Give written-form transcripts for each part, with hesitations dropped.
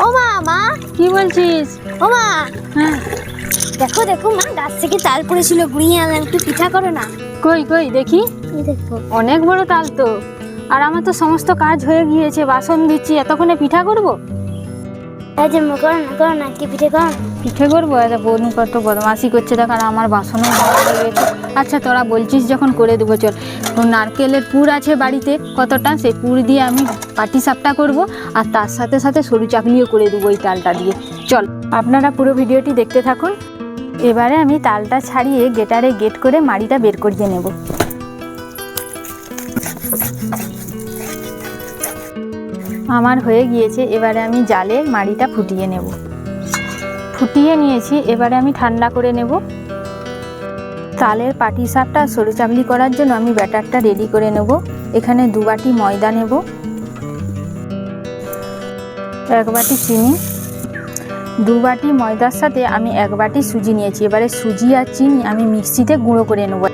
ও মা, মা কি বলছিস? ও মা, হ্যাঁ, দেখো দেখো মা, গাছ থেকে তাল পড়েছিল, গুঁড়িয়ে আনলাম, একটু পিঠা করো না। কই কই দেখি। এই দেখো। অনেক বড় তাল তো। আর আমার তো সমস্ত কাজ হয়ে গিয়েছে, বাসন ধুচ্ছি, এতক্ষণে পিঠা করব? এই যে করো না, করো না, কি পিঠে করো না। পিঠে করবো? এটা বোন কত বদমাশি করছে দেখ, আর আমার বাসনও হয়ে গেছে। আচ্ছা তোরা বলছিস যখন করে দেবো, চল। নারকেলের পুর আছে বাড়িতে কতটা, সেই পুর দিয়ে আমি পাটিসাপটা করব, আর তার সাথে সাথে সরু চাকলিও করে দেবো এই তালটা দিয়ে। চল, আপনারা পুরো ভিডিওটি দেখতে থাকুন। এবারে আমি তালটা ছাড়িয়ে গেটারে গেট করে মাড়িটা বের করিয়ে নেব। আমার হয়ে গিয়েছে, এবারে আমি জালে মাড়িটা ফুটিয়ে নেব। ফুটিয়ে নিয়েছি, এবারে আমি ঠান্ডা করে নেব। তালের পাটিসাপটা সরু চাকলি করার জন্য আমি ব্যাটারটা রেডি করে নেব। এখানে 2 বাটি ময়দা নেব, 1 বাটি চিনি, 2 বাটি ময়দার সাথে আমি 1 বাটি সুজি নিয়েছি। এবারে সুজি আর চিনি আমি মিক্সিতে গুঁড়ো করে নেব।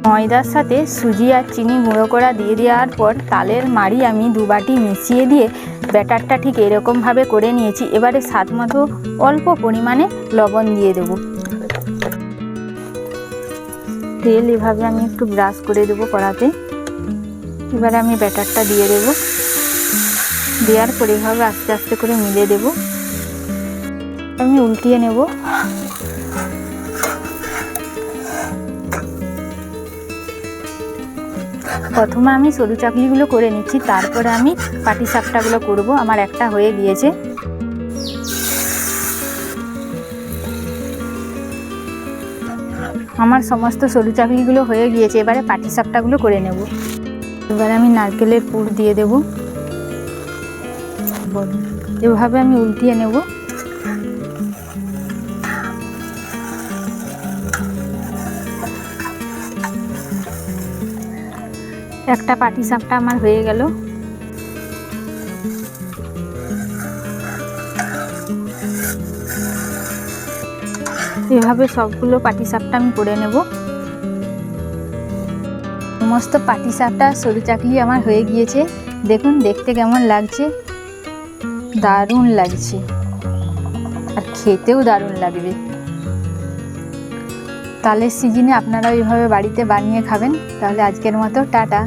ময়দার সাথে সুজি আর চিনি গুঁড়ো করা দিয়ে দেওয়ার পর তালের মাড়ি আমি 2 বাটি মিশিয়ে দিয়ে ব্যাটারটা ঠিক এরকমভাবে করে নিয়েছি। এবারে স্বাদ মতো অল্প পরিমাণে লবণ দিয়ে দেব। তেল এভাবে আমি একটু ব্রাশ করে দেবো কড়াতে। এবারে আমি ব্যাটারটা দিয়ে দেব। দেওয়ার পর এভাবে আস্তে আস্তে করে মিলিয়ে দেব। আমি উল্টিয়ে নেব। প্রথমে আমি সরু চাকলিগুলো করে নিচ্ছি, তারপরে আমি পাটিসাপটাগুলো করব। আমার একটা হয়ে গিয়েছে। আমার সমস্ত সরু চাকলিগুলো হয়ে গিয়েছে, এবারে পাটিসাপটাগুলো করে নেব। এবারে আমি নারকেলের পুর দিয়ে দেব। এভাবে আমি উল্টিয়ে নেব। একটা পাটিসাপটা আমার হয়ে গেল। এভাবে সবগুলো পাটিসাপটা আমি করে নেব। সমস্ত পাটিসাপটা সরু চাকলি আমার হয়ে গিয়েছে। দেখুন দেখতে কেমন লাগছে, দারুণ লাগছে, আর খেতেও দারুণ লাগবে। তালের সিজনে আপনারা এইভাবে বাড়িতে বানিয়ে খাবেন। তাহলে আজকের মতো টাটা।